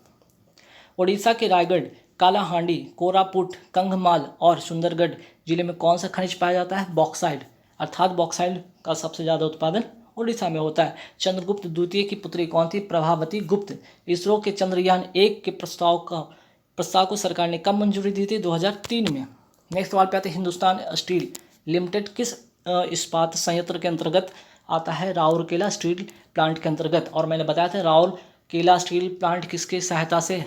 उड़ीसा के रायगढ़, कालाहांडी, कोरापुट, कंधमाल और सुंदरगढ़ जिले में कौन सा खनिज पाया जाता है? बॉक्साइड। अर्थात बॉक्साइड का सबसे ज़्यादा उत्पादन उड़ीसा में होता है। चंद्रगुप्त द्वितीय की पुत्री कौन थी? प्रभावती गुप्त। इसरो के चंद्रयान 1 के प्रस्ताव को सरकार ने कब मंजूरी दी थी? 2003 में। नेक्स्ट सवाल पे आते हैं। हिंदुस्तान स्टील लिमिटेड किस इस्पात संयंत्र के अंतर्गत आता है? राउरकेला स्टील प्लांट के अंतर्गत। और मैंने बताया था राउरकेला स्टील प्लांट किसकी सहायता से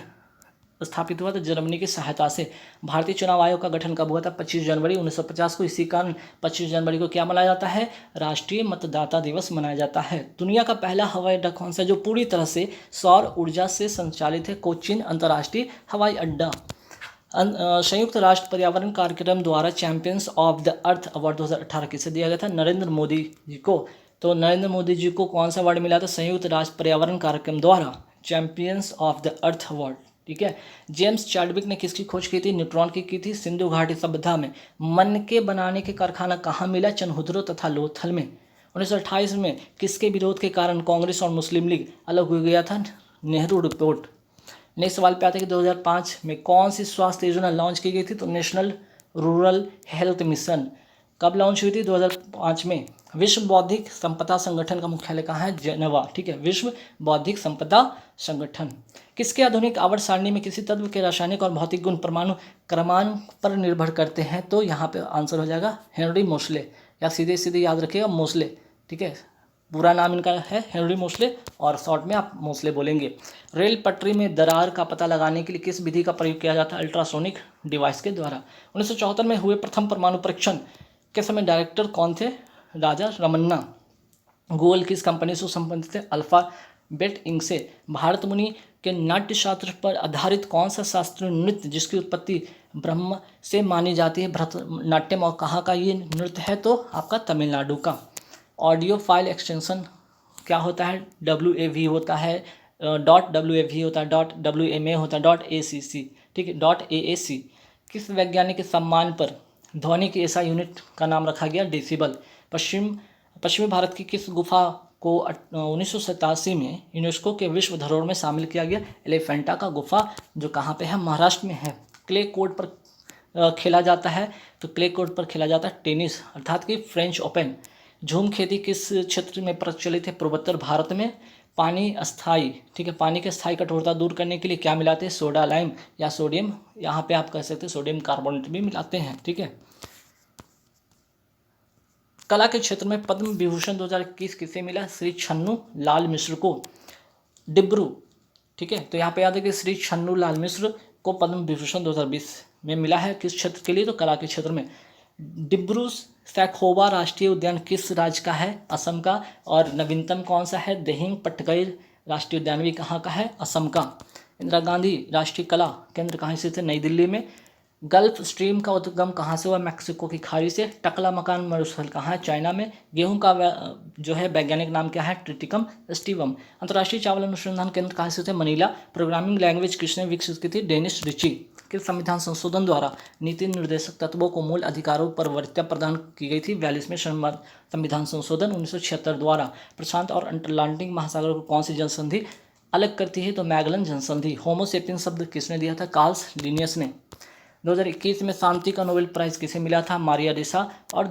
स्थापित हुआ था? जर्मनी की सहायता से। भारतीय चुनाव आयोग का गठन कब हुआ था? 25 जनवरी 1950 को। इसी कारण 25 जनवरी को क्या मनाया जाता है? राष्ट्रीय मतदाता दिवस मनाया जाता है। दुनिया का पहला हवाई अड्डा कौन सा है जो पूरी तरह से सौर ऊर्जा से संचालित है? कोचीन अंतर्राष्ट्रीय हवाई अड्डा। संयुक्त राष्ट्र पर्यावरण कार्यक्रम द्वारा champions of the earth award 2018 किसे दिया गया था? नरेंद्र मोदी जी को। तो नरेंद्र मोदी जी को कौन सा अवार्ड मिला था? संयुक्त राष्ट्र पर्यावरण कार्यक्रम द्वारा champions of the earth award. ठीक है। जेम्स चैडविक ने किसकी खोज की थी? न्यूट्रॉन की थी। सिंधु घाटी सभ्यता में मनके बनाने के कारखाना कहाँ मिला? चनहुद्रो तथा लोथल में। 1928 में किसके विरोध के कारण कांग्रेस और मुस्लिम लीग अलग हो गया था? नेहरू रिपोर्ट। नेक्स्ट सवाल पे आते हैं कि 2005 में कौन सी स्वास्थ्य योजना लॉन्च की गई थी? तो नेशनल रूरल हेल्थ मिशन। कब लॉन्च हुई थी? 2005 में। विश्व बौद्धिक संपदा संगठन का मुख्यालय कहाँ है? जेनेवा। ठीक है, विश्व बौद्धिक संपदा संगठन। किसके आधुनिक आवर्त सारणी में किसी तत्व के रासायनिक और भौतिक गुण परमाणु क्रमांक पर निर्भर करते हैं? तो यहाँ पे आंसर हो जाएगा हेनरी मोसले, या सीधे सीधे याद रखिएगा मोसले। ठीक है, पूरा नाम इनका है हेनरी मोसले और शॉर्ट में आप मोसले बोलेंगे। रेल पटरी में दरार का पता लगाने के लिए किस विधि का प्रयोग किया जाता है? अल्ट्रासोनिक डिवाइस के द्वारा। 1974 में हुए प्रथम परमाणु परीक्षण के समय डायरेक्टर कौन थे? राजा रमन्ना। गूगल किस कंपनी से संबंधित थे? अल्फाबेट इंक से। भारत मुनि के नाट्य शास्त्र पर आधारित कौन सा शास्त्रीय नृत्य जिसकी उत्पत्ति ब्रह्म से मानी जाती है भरतनाट्यम, और कहाँ का ये नृत्य है? तो आपका तमिलनाडु का। ऑडियो फाइल एक्सटेंशन क्या होता है? WAV होता है, .WAV होता है, .WMA होता है, .ACC। ठीक है, .AAC। किस वैज्ञानिक के सम्मान पर ध्वनि की ऐसा यूनिट का नाम रखा गया? डेसिबल। पश्चिमी भारत की किस गुफा को 1987 में यूनेस्को के विश्व धरोहर में शामिल किया गया? एलिफेंटा का गुफा, जो कहाँ पे है? महाराष्ट्र में है। क्ले कोर्ट पर खेला जाता है, तो क्ले कोर्ट पर खेला जाता है टेनिस, अर्थात कि फ्रेंच ओपन। झूम खेती किस क्षेत्र में प्रचलित है? पूर्वोत्तर भारत में। पानी अस्थाई, ठीक है, पानी के स्थायी कठोरता दूर करने के लिए क्या मिलाते हैं? सोडा लाइम या सोडियम, यहाँ पे आप कह सकते हैं सोडियम कार्बोनेट भी मिलाते हैं। ठीक है। कला के क्षेत्र में पद्म विभूषण 2021 किसे मिला? श्री छन्नू लाल मिश्र को। डिब्रू, ठीक है, तो यहाँ पे याद है कि श्री छन्नू लाल मिश्र को पद्म विभूषण 2020 में मिला है। किस क्षेत्र के लिए? तो कला के क्षेत्र में। डिब्रू सैखोवा राष्ट्रीय उद्यान किस राज्य का है? असम का। और नवीनतम कौन सा है? दिहिंग पटकाई राष्ट्रीय उद्यान भी कहाँ का है? असम का। इंदिरा गांधी राष्ट्रीय कला केंद्र कहाँ स्थित है? नई दिल्ली में। गल्फ स्ट्रीम का उद्गम कहाँ से हुआ? मैक्सिको की खाड़ी से। टकला मकान मरुस्थल कहाँ है? चाइना में। गेहूं का जो है वैज्ञानिक नाम क्या है? ट्रिटिकम स्टीवम। अंतर्राष्ट्रीय चावल अनुसंधान केंद्र कहाँ स्थित है? मनीला। प्रोग्रामिंग लैंग्वेज किसने विकसित की थी? Dennis Ritchie. किस संविधान संशोधन द्वारा नीति निर्देशक तत्वों को मूल अधिकारों पर वरीयता प्रदान की गई थी? 42वें संविधान संशोधन 1976 द्वारा। प्रशांत और अटलांटिक महासागर को कौन सी जनसंधि अलग करती है? तो मैगलन जनसंधि। होमोसेपियन शब्द किसने दिया था? कार्ल लिनियस ने। 2021 में शांति का नोबेल प्राइज किसे मिला था? मारिया रेसा और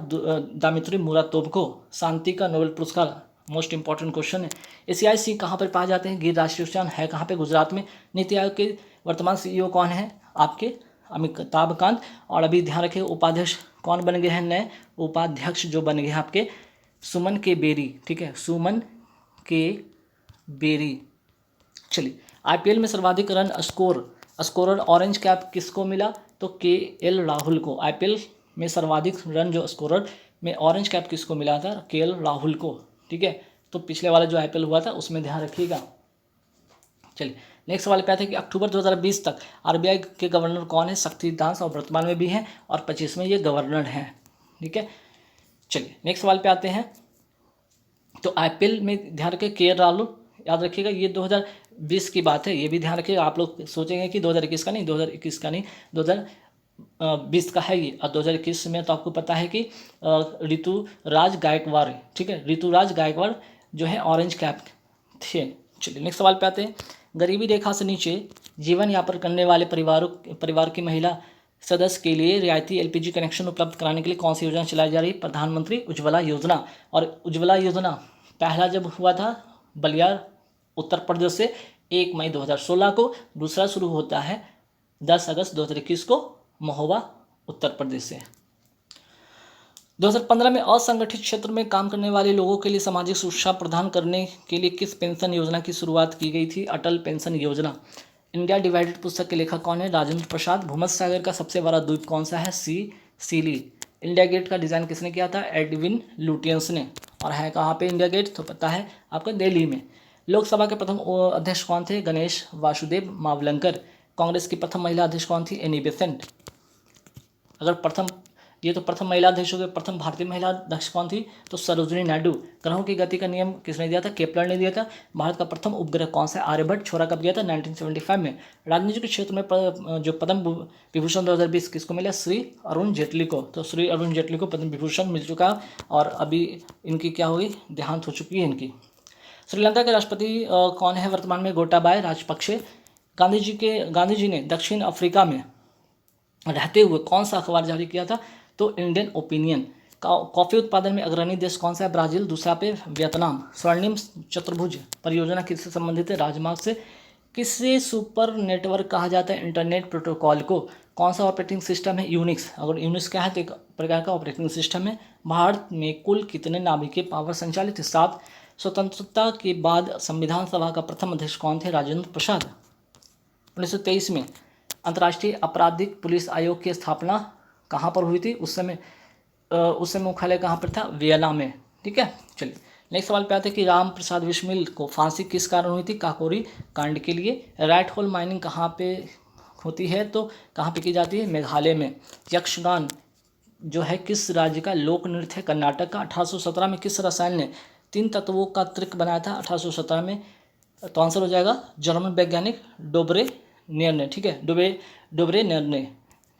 दामित्री मुरातोव को शांति का नोबेल पुरस्कार। मोस्ट इंपॉर्टेंट क्वेश्चन है। एशियाई सिंह कहाँ पर पाए जाते हैं? गिर राष्ट्रीय उद्यान है कहाँ पे? गुजरात में। नीति आयोग के वर्तमान CEO कौन है? आपके अमिताभ कांत। और अभी ध्यान रखिए उपाध्यक्ष कौन बन गए हैं? नए उपाध्यक्ष जो बन गए हैं आपके सुमन के बेरी। ठीक है, सुमन के बेरी। चलिए, IPL में सर्वाधिक रन स्कोरर ऑरेंज कैप किसको मिला? तो KL राहुल को। IPL में सर्वाधिक रन जो स्कोरर में ऑरेंज कैप किसको मिला था? KL राहुल को। ठीक है, तो पिछले वाला जो IPL हुआ था उसमें ध्यान रखिएगा। चलिए, नेक्स्ट सवाल पे आते हैं कि अक्टूबर 2020 तक RBI के गवर्नर कौन है? शक्तिदास, और वर्तमान में भी हैं, और 25 में ये गवर्नर हैं। ठीक है, चलिए नेक्स्ट सवाल पे आते हैं। तो IPL में ध्यान रखिए KL राहुल, याद रखिएगा ये 2020 की बात है, ये भी ध्यान रखिएगा। आप लोग सोचेंगे कि 2021 का नहीं, 2021 का नहीं, 2020 का है ये। और 2021 में तो आपको पता है कि ऋतुराज गायकवाड़, ठीक है, ऋतुराज गायकवाड़ जो है ऑरेंज कैप थे। चलिए नेक्स्ट सवाल पे आते हैं। गरीबी रेखा से नीचे जीवन यापन करने वाले परिवार की महिला सदस्य के लिए रियायती LPG कनेक्शन उपलब्ध कराने के लिए कौन सी योजना चलाई जा रही है? प्रधानमंत्री उज्ज्वला योजना। और उज्ज्वला योजना पहला जब हुआ था बलिया उत्तर प्रदेश से 1 मई 2016 को, दूसरा शुरू होता है 10 अगस्त 2021 को महोबा उत्तर प्रदेश से। 2015 में असंगठित क्षेत्र में काम करने वाले लोगों के लिए सामाजिक सुरक्षा प्रदान करने के लिए किस पेंशन योजना की शुरुआत की गई थी? अटल पेंशन योजना। इंडिया डिवाइडेड पुस्तक के लेखक कौन है? राजेंद्र प्रसाद। भूमध्य सागर का सबसे बड़ा द्वीप कौन सा है? सीली। इंडिया गेट का डिज़ाइन किसने किया था? एडविन लुटियंस ने। और है कहाँ पे इंडिया गेट? तो पता है आपको, दिल्ली में। लोकसभा के प्रथम अध्यक्ष कौन थे? गणेश वासुदेव मावलंकर। कांग्रेस की प्रथम महिला अध्यक्ष कौन थी? Annie Besant. अगर प्रथम महिला अध्यक्ष हो गए, प्रथम भारतीय महिला अध्यक्ष कौन थी? तो सरोजिनी नायडू। ग्रहों की गति का नियम किसने दिया था? केपलर ने दिया था। भारत का प्रथम उपग्रह कौन सा? आर्यभट्ट। छोरा कब दिया था? 1975 में। राजनीति के क्षेत्र में जो पद्म विभूषण 2020 किसको मिला? श्री अरुण जेटली को। तो श्री अरुण जेटली को पद्म विभूषण मिल चुका, और अभी इनकी क्या हुई? देहांत हो चुकी है इनकी। श्रीलंका के राष्ट्रपति कौन है वर्तमान में? गोटाबाया राजपक्षे। गांधी जी ने दक्षिण अफ्रीका में रहते हुए कौन सा अखबार जारी किया था? तो इंडियन ओपिनियन। कॉफी उत्पादन में अग्रणी देश कौन सा है? ब्राजील। दूसरा पे वियतनाम। स्वर्णिम चतुर्भुज परियोजना किससे संबंधित है? राजमार्ग से। किसे सुपर नेटवर्क कहा जाता है? इंटरनेट प्रोटोकॉल को। कौन सा ऑपरेटिंग सिस्टम है? यूनिक्स। अगर यूनिक्स क्या है तो एक प्रकार का ऑपरेटिंग सिस्टम है। भारत में कुल कितने नाभिकीय पावर संचालित है? 7। स्वतंत्रता के बाद संविधान सभा का प्रथम अध्यक्ष कौन थे? राजेंद्र प्रसाद। 1923 में अंतर्राष्ट्रीय आपराधिक पुलिस आयोग की स्थापना कहाँ पर हुई थी? उस समय मुख्यालय कहाँ पर था? वियना में। ठीक है, चलिए नेक्स्ट सवाल पे आते हैं कि राम प्रसाद बिस्मिल को फांसी किस कारण हुई थी? काकोरी कांड के लिए। रैट होल माइनिंग कहाँ पे होती है? तो कहाँ पे की जाती है? मेघालय में। यक्षगान जो है किस राज्य का लोक नृत्य है? कर्नाटक का। 1817 में किस रसायन ने 3 तत्वों का त्रिक बनाया था? 1817 में। तो आंसर हो जाएगा जर्मन वैज्ञानिक डोबरे नेरने। ठीक है, डोबरे नेरने।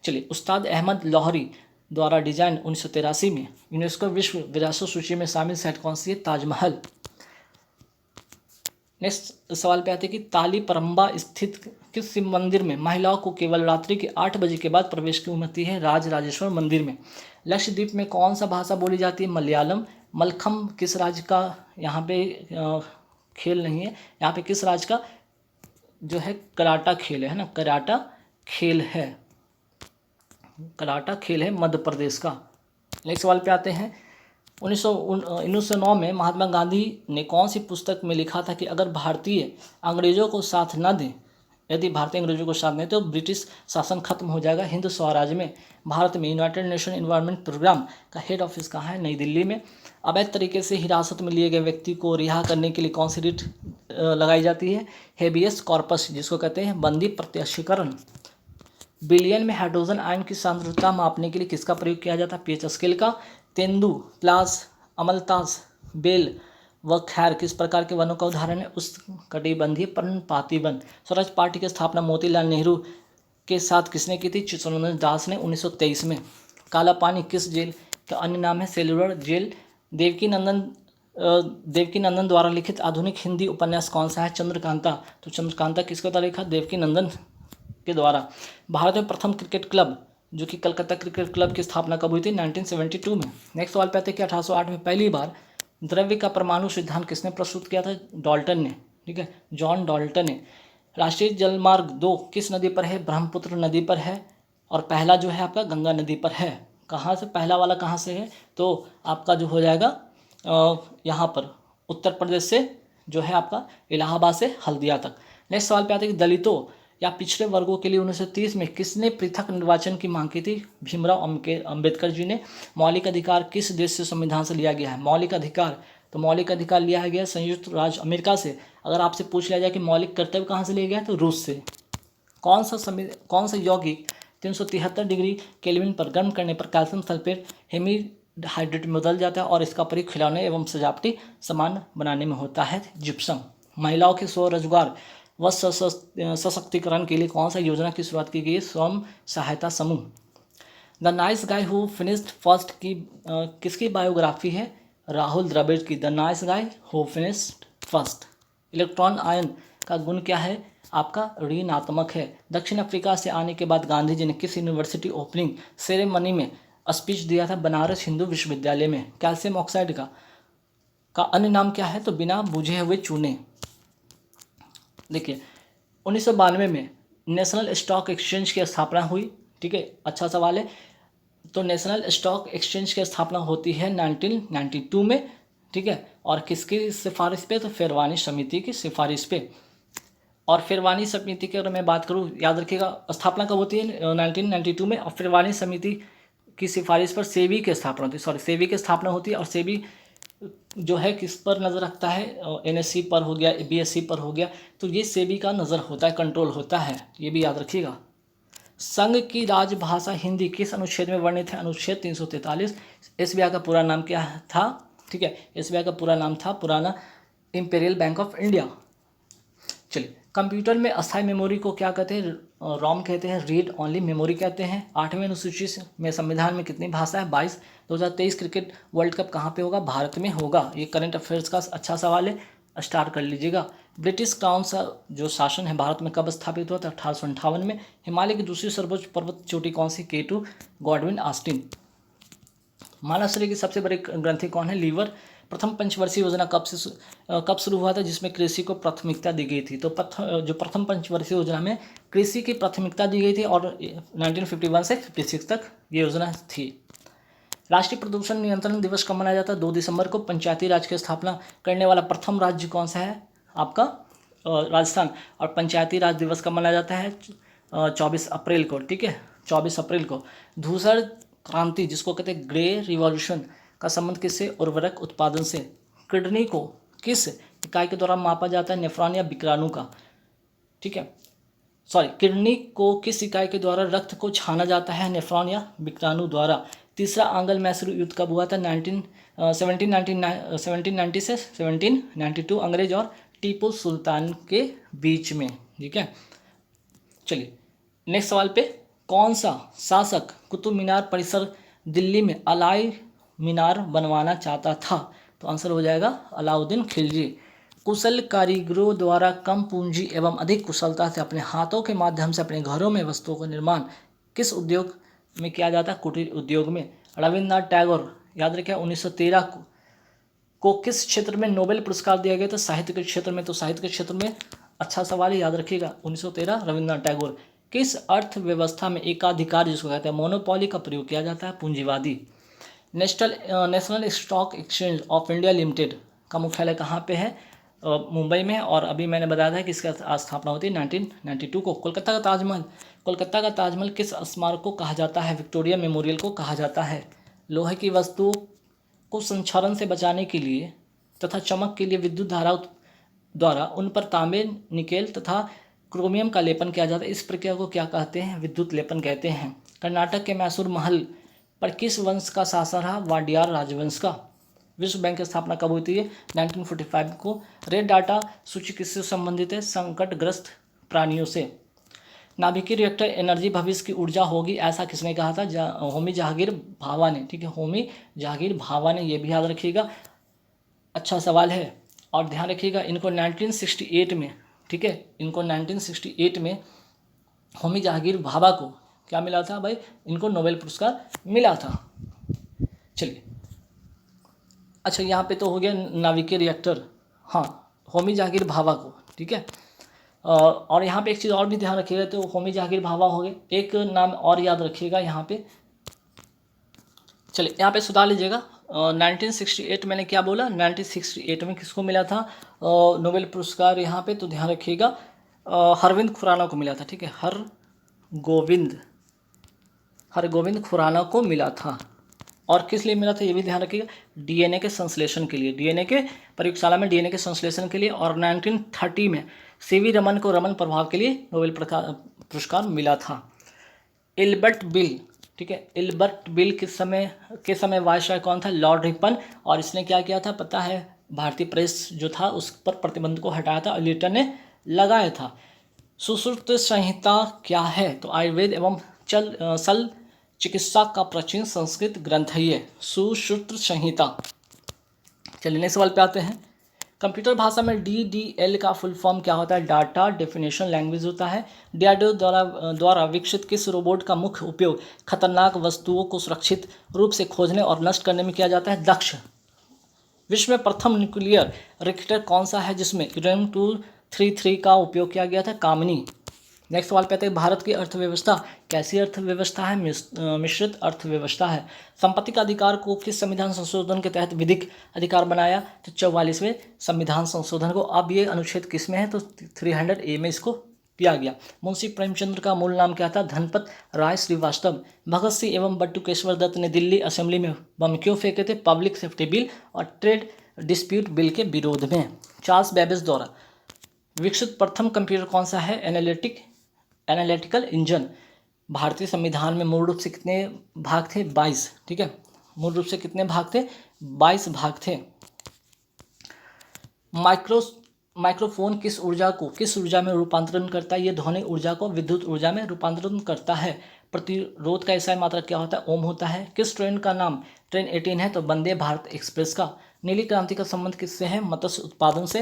चलिए, उस्ताद अहमद लाहौरी द्वारा डिजाइन 1983 में यूनेस्को विश्व विरासत सूची में शामिल साइट कौन सी है? ताजमहल। नेक्स्ट सवाल पे आते हैं कि ताली परम्बा स्थित किस शिव मंदिर में महिलाओं को केवल रात्रि के 8 बजे के बाद प्रवेश की अनुमति है? राजराजेश्वर मंदिर में। लक्षद्वीप में कौन सा भाषा बोली जाती है? मलयालम। मलखम किस राज्य का यहाँ पे खेल नहीं है? यहाँ पे किस राज्य का जो है कराटा खेल है ना? कराटा खेल है। कराटा खेल है मध्य प्रदेश का। नेक्स्ट सवाल पे आते हैं 1909 में महात्मा गांधी ने कौन सी पुस्तक में लिखा था कि अगर भारतीय अंग्रेजों को साथ न दें, यदि भारतीय अंग्रेजों को साथ नहीं तो ब्रिटिश शासन खत्म हो जाएगा। हिंद स्वराज में। भारत में यूनाइटेड नेशन एनवायरनमेंट प्रोग्राम का हेड ऑफिस कहाँ है? नई दिल्ली में। अवैध तरीके से हिरासत में लिए गए व्यक्ति को रिहा करने के लिए कौन सी रिट लगाई जाती है? हेबियस कॉर्पस, जिसको कहते हैं बंदी प्रत्याशीकरण। बिलियन में हाइड्रोजन आयन की सांद्रता मापने के लिए किसका प्रयोग किया जाता है? पीएच स्केल का। तेंदु, प्लास, अमलतास, बेल व खैर किस प्रकार के वनों का उदाहरण है? उष्णकटिबंधीय पर्णपाती वन। स्वराज पार्टी की स्थापना मोतीलाल नेहरू के साथ किसने की थी? चित्तरंजन दास ने 1923 में। काला पानी किस जेल का अन्य नाम है? Cellular jail. देवकी नंदन द्वारा लिखित आधुनिक हिंदी उपन्यास कौन सा है? चंद्रकांता। तो चंद्रकांता किसके द्वारा लिखा? देवकी नंदन के द्वारा। भारत में प्रथम क्रिकेट क्लब जो कि कलकत्ता क्रिकेट क्लब की स्थापना कब हुई थी? 1972 में। नेक्स्ट सवाल पे आते हैं कि 1808 में पहली बार द्रव्य का परमाणु सिद्धांत किसने प्रस्तुत किया था? डाल्टन ने। ठीक है, जॉन डाल्टन ने। राष्ट्रीय जलमार्ग 2 किस नदी पर है? ब्रह्मपुत्र नदी पर है। और पहला जो है आपका गंगा नदी पर है। कहाँ से पहला वाला कहाँ से है? तो आपका जो हो जाएगा यहाँ पर उत्तर प्रदेश से जो है आपका इलाहाबाद से हल्दिया तक। नेक्स्ट सवाल पे आते हैं कि दलितों या पिछड़े वर्गों के लिए 1930 में किसने पृथक निर्वाचन की मांग की थी? भीमराव अंबेडकर जी ने। मौलिक अधिकार किस देश से संविधान से लिया गया है? मौलिक अधिकार, तो मौलिक अधिकार लिया गया संयुक्त राज्य अमेरिका से। अगर आपसे पूछ लिया जाए कि मौलिक कर्तव्य कहाँ से लिया गया है तो रूस से। कौन सा यौगिक 373 डिग्री केल्विन पर गर्म करने पर कैल्शियम सल्फेट हेमीहाइड्रेट में बदल जाता है और इसका प्रयोग खिलौने एवं सजावटी सामान बनाने में होता है? जिप्सम। महिलाओं के स्वरोजगार व सशक्तिकरण के लिए कौन सा योजना की शुरुआत की गई? स्वयं सहायता समूह। The nice guy who finished first की किसकी बायोग्राफी है? राहुल द्रविड़ की। The nice guy who finished first. Electron ion का गुण क्या है? आपका ऋणात्मक है। दक्षिण अफ्रीका से आने के बाद गांधी जी ने किस यूनिवर्सिटी ओपनिंग सेरेमनी में स्पीच दिया था? बनारस हिंदू विश्वविद्यालय में। कैल्शियम ऑक्साइड का अन्य नाम क्या है? तो बिना बुझे हुए चूने। देखिए 1992 में नेशनल स्टॉक एक्सचेंज की स्थापना हुई। ठीक है, अच्छा सवाल है। तो नेशनल स्टॉक एक्सचेंज की स्थापना होती है 1992 में। ठीक है, और किसकी सिफारिश पे? तो फिरवानी समिति की सिफारिश पे। और फिरवानी समिति की अगर मैं बात करूँ, याद रखिएगा स्थापना कब होती है? 1992 में। और फिरवानी समिति की सिफारिश पर सेबी की स्थापना होती है। सेबी की स्थापना होती है। और सेबी जो है किस पर नज़र रखता है? एनएससी पर हो गया, बीएससी पर हो गया। तो ये सेबी का नज़र होता है, कंट्रोल होता है, ये भी याद रखिएगा। संघ की राजभाषा हिंदी किस अनुच्छेद में वर्णित है? अनुच्छेद 343। एसबीआई का पूरा नाम क्या था? ठीक है, एसबीआई का पूरा नाम था पुराना इंपीरियल बैंक ऑफ इंडिया। चलिए, कंप्यूटर में अस्थायी मेमोरी को क्या कहते हैं? रोम कहते हैं। रीड ओनली मेमोरी कहते हैं। 8वें अनुसूची में संविधान में कितनी भाषा है? 22। 2023 क्रिकेट वर्ल्ड कप कहाँ पे होगा? भारत में होगा। ये करंट अफेयर्स का अच्छा सवाल है, स्टार्ट कर लीजिएगा। ब्रिटिश क्राउन सा जो शासन है भारत में कब स्थापित हुआ था? 1858 में। हिमालय की दूसरी सर्वोच्च पर्वत चोटी कौन सी? K2 Godwin Austen. मानव शरीर की सबसे बड़ी ग्रंथि कौन है? लीवर। प्रथम पंचवर्षीय योजना कब शुरू हुआ था जिसमें कृषि को प्राथमिकता दी गई थी? तो जो प्रथम पंचवर्षीय योजना में कृषि की प्राथमिकता दी गई थी और 1951 से 56 तक ये योजना थी। राष्ट्रीय प्रदूषण नियंत्रण दिवस कब मनाया जाता है? 2 दिसंबर को। पंचायती राज की स्थापना करने वाला प्रथम राज्य कौन सा है आपका? राजस्थान। और पंचायती राज दिवस कब मनाया जाता है? 24 अप्रैल को। ठीक है, 24 अप्रैल को। धूसर क्रांति जिसको कहते हैं ग्रे रिवॉल्यूशन का संबंध किससे? उर्वरक उत्पादन से। किडनी को किस इकाई के द्वारा मापा जाता है? नेफ्रॉन या विक्राणु का। ठीक है, सॉरी, किडनी को किस इकाई के द्वारा रक्त को छाना जाता है? नेफ्रॉन या विक्राणु द्वारा। तीसरा आंग्ल मैसूर युद्ध कब हुआ था? 1790 से 1792 अंग्रेज और टीपू सुल्तान के बीच में। ठीक है, चलिए नेक्स्ट सवाल पे। कौन सा शासक कुतुब मीनार परिसर दिल्ली में अलाई मीनार बनवाना चाहता था? तो आंसर हो जाएगा अलाउद्दीन खिलजी। कुशल कारीगरों द्वारा कम पूंजी एवं अधिक कुशलता से अपने हाथों के माध्यम से अपने घरों में वस्तुओं का निर्माण किस उद्योग में किया जाता है? कुटीर उद्योग में। रविन्द्रनाथ टैगोर, याद रखिए, 1913 को किस क्षेत्र में नोबेल पुरस्कार दिया गया था? साहित्य के क्षेत्र में। तो साहित्य के क्षेत्र में अच्छा सवाल है, याद रखिएगा, 1913 रविन्द्रनाथ टैगोर। किस अर्थव्यवस्था में एकाधिकार जिसको कहते हैं मोनोपोली का प्रयोग किया जाता है? पूंजीवादी। National stock exchange of India limited का मुख्यालय कहाँ पे है? मुंबई में। और अभी मैंने बताया था कि इसका स्थापना होती है 1992 को। कोलकाता का ताजमहल किस स्मारक को कहा जाता है? विक्टोरिया मेमोरियल को कहा जाता है। लोहे की वस्तुओं को संक्षारण से बचाने के लिए तथा चमक के लिए विद्युत धारा द्वारा उन पर तांबे, निकेल तथा क्रोमियम का लेपन किया जाता है। इस प्रक्रिया को क्या कहते हैं? विद्युत लेपन कहते हैं। कर्नाटक के मैसूर महल पर किस वंश का शासन रहा? वाडियार राजवंश का। विश्व बैंक की स्थापना कब हुई थी? 1945 को। रेड डाटा सूची किससे संबंधित है? संकटग्रस्त प्राणियों से। नाभिकीय रिएक्टर एनर्जी भविष्य की ऊर्जा होगी, ऐसा किसने कहा था? होमी जहांगीर भाभा ने। ठीक है, होमी जहांगीर भाभा ने, ये भी याद रखिएगा, अच्छा सवाल है। और ध्यान रखिएगा इनको 1968 में, ठीक है, इनको 1968 में होमी जहांगीर भाभा को क्या मिला था भाई? इनको नोबेल पुरस्कार मिला था। चलिए, अच्छा यहाँ पे तो हो गया नाभिकीय रिएक्टर, हाँ, होमी जहांगीर भाभा को। ठीक है, और यहाँ पे एक चीज़ और भी ध्यान रखिएगा, तो होमी जहांगीर भाभा हो गए। एक नाम और याद रखिएगा यहाँ पे, चलिए यहाँ पे सुधार लीजिएगा। 1968 मैंने क्या बोला? 1968 में किसको मिला था नोबेल पुरस्कार? यहाँ पे तो ध्यान रखिएगा हरविंद खुराना को मिला था। ठीक है, हरगोविंद खुराना को मिला था। और किस लिए मिला था ये भी ध्यान रखिएगा, डीएनए के संश्लेषण के लिए, डीएनए के प्रयोगशाला में डीएनए के संश्लेषण के लिए। और 1930 में सीवी रमन को रमन प्रभाव के लिए नोबेल पुरस्कार मिला था। इल्बर्ट बिल, ठीक है, इल्बर्ट बिल के समय वायसराय कौन था? Lord Ripon. और इसने क्या किया था पता है? भारतीय प्रेस जो था उस पर प्रतिबंध को हटाया था, लिटन ने लगाया था। सुश्रुत संहिता क्या है? तो आयुर्वेद एवं शल्य चिकित्सा का प्राचीन संस्कृत ग्रंथ है ये सुश्रुत संहिता। चलिए नेक्स्ट सवाल पे आते हैं। कंप्यूटर भाषा में DDL का फुल फॉर्म क्या होता है? डाटा डेफिनेशन लैंग्वेज होता है। DRDO द्वारा विकसित किस रोबोट का मुख्य उपयोग खतरनाक वस्तुओं को सुरक्षित रूप से खोजने और नष्ट करने में किया जाता है? दक्ष। विश्व में प्रथम न्यूक्लियर रिएक्टर कौन सा है जिसमें यूरेनियम 233 का उपयोग किया गया था? कामिनी। नेक्स्ट सवाल पे आते हैं। भारत की अर्थव्यवस्था कैसी अर्थव्यवस्था है? मिश्रित अर्थव्यवस्था है। संपत्ति का अधिकार को किस संविधान संशोधन के तहत विधिक अधिकार बनाया? तो 44वें संविधान संशोधन को। अब ये अनुच्छेद किस में है? तो 300A में इसको दिया गया। मुंशी प्रेमचंद्र का मूल नाम क्या था? धनपत राय श्रीवास्तव। भगत सिंह एवं बटुकेश्वर दत्त ने दिल्ली असेंबली में बम क्यों फेंके थे? पब्लिक सेफ्टी बिल और ट्रेड डिस्प्यूट बिल के विरोध में। चार्ल्स बेबेज द्वारा विकसित प्रथम कंप्यूटर कौन सा है? Analytical engine. भारतीय संविधान में मूल रूप से कितने भाग थे? 22। ठीक है, मूल रूप से कितने भाग थे? 22 भाग थे। माइक्रोफोन किस ऊर्जा में रूपांतरण करता है? ये ध्वनि ऊर्जा को विद्युत ऊर्जा में रूपांतरण करता है। प्रतिरोध का एसआई मात्रा क्या होता है? ओम होता है। किस ट्रेन का नाम ट्रेन 18 है? तो वंदे भारत एक्सप्रेस का। नीली क्रांति का संबंध किससे है? मत्स्य उत्पादन से।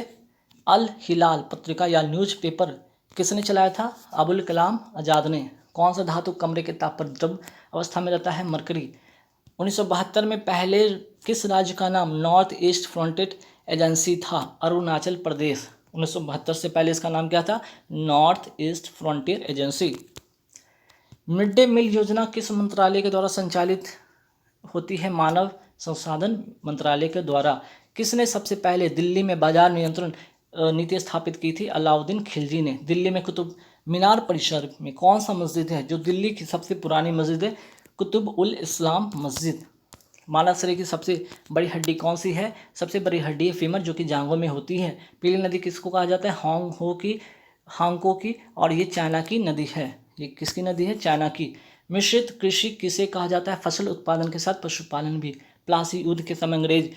अल हिलाल पत्रिका या न्यूज़पेपर किसने चलाया था? अबुल कलाम आज़ाद ने। कौन सा धातु कमरे के ताप पर द्रव अवस्था में रहता है? मरकरी। 1972 में पहले किस राज्य का नाम नॉर्थ ईस्ट फ्रंटेड एजेंसी था? अरुणाचल प्रदेश। 1972 से पहले इसका नाम क्या था? North east frontier agency. Midday meal योजना किस मंत्रालय के द्वारा संचालित होती है? मानव संसाधन मंत्रालय के द्वारा। किसने सबसे पहले दिल्ली में बाजार नियंत्रण नीति स्थापित की थी? अलाउद्दीन खिलजी ने। दिल्ली में कुतुब मीनार परिसर में कौन सा मस्जिद है जो दिल्ली की सबसे पुरानी मस्जिद है? कुतुब उल इस्लाम मस्जिद। मानव शरीर की सबसे बड़ी हड्डी कौन सी है? सबसे बड़ी हड्डी है फीमर, जो कि जांघों में होती है। पीली नदी किसको कहा जाता है? हांगको की, और ये चाइना की नदी है। ये किसकी नदी है? चाइना की। मिश्रित कृषि किसे कहा जाता है? फसल उत्पादन के साथ पशुपालन भी। प्लासी युद्ध के समय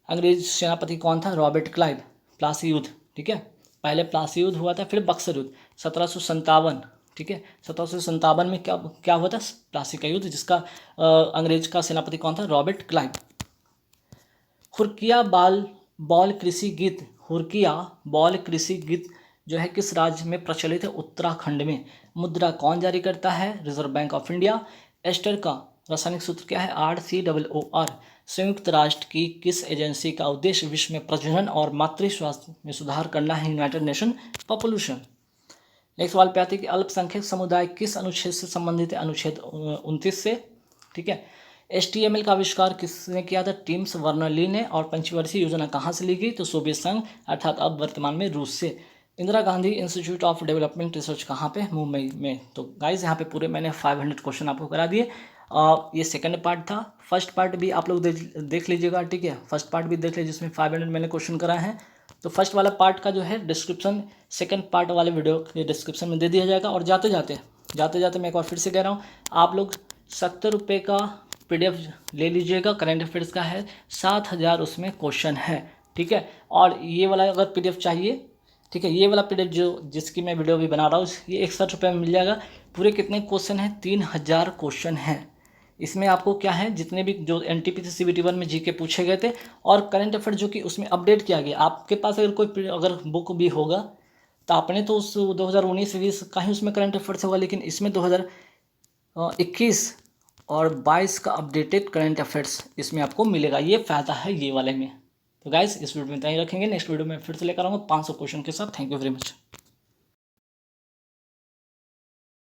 अंग्रेज सेनापति कौन था? Robert Clive. प्लासी युद्ध, ठीक है, पहले प्लासी युद्ध हुआ था, फिर बक्सर युद्ध 1757, ठीक है। 1757 में क्या हुआ था? प्लासी का युद्ध, जिसका अंग्रेज का सेनापति कौन था? Robert Clive. हुर्किया बॉल कृषि गीत, हुर्किया बॉल कृषि गीत जो है किस राज्य में प्रचलित है? उत्तराखंड में। मुद्रा कौन जारी करता है? Reserve bank of India. Ester का रासायनिक सूत्र क्या है? RCOOR। संयुक्त राष्ट्र की किस एजेंसी का उद्देश्य विश्व में प्रजनन और मातृ स्वास्थ्य में सुधार करना है? United nation population. नेक्स्ट सवाल पे आती है कि अल्पसंख्यक समुदाय किस अनुच्छेद से संबंधित है? अनुच्छेद 29 से, ठीक है। HTML का आविष्कार किसने किया था? टिम्स वर्नर-ली ने। और पंचवर्षीय योजना कहाँ से ली गई? तो सोवियत संघ, अर्थात अब वर्तमान में रूस से। Indira Gandhi institute of development research कहाँ पे? मुंबई में। तो गाइज यहाँ पे पूरे मैंने 500 क्वेश्चन आपको करा दिए। ये सेकंड पार्ट था। फर्स्ट पार्ट भी आप लोग देख लीजिएगा, ठीक है। फर्स्ट पार्ट भी देख लीजिए, जिसमें 500 मैंने क्वेश्चन करा है। तो फर्स्ट वाला पार्ट का जो है डिस्क्रिप्शन सेकंड पार्ट वाले वीडियो के डिस्क्रिप्शन में दे दिया जाएगा। और जाते जाते मैं एक बार फिर से कह रहा हूँ, आप लोग 70 रुपये का PDF ले लीजिएगा। करंट अफेयर्स का है, 7000 उसमें क्वेश्चन है, ठीक है। और ये वाला अगर PDF चाहिए, ठीक है, ये वाला PDF जिसकी मैं वीडियो भी बना रहा हूँ, ये 61 रुपये में मिल जाएगा। पूरे कितने क्वेश्चन हैं? 3000 क्वेश्चन हैं। इसमें आपको क्या है, जितने भी जो NTPC CBT 1 में GK पूछे गए थे और करंट अफेयर जो कि उसमें अपडेट किया गया। आपके पास अगर बुक भी होगा तो आपने तो उस 2019-20 का ही उसमें करंट अफेयर्स होगा, लेकिन इसमें 2021 और 22 का अपडेटेड करंट अफेयर्स इसमें आपको मिलेगा। ये फ़ायदा है ये वाले में। तो गाइस, इस वीडियो में इतना ही रखेंगे। नेक्स्ट वीडियो में फिर से लेकर आऊँगा 500 क्वेश्चन के साथ। Thank you very much.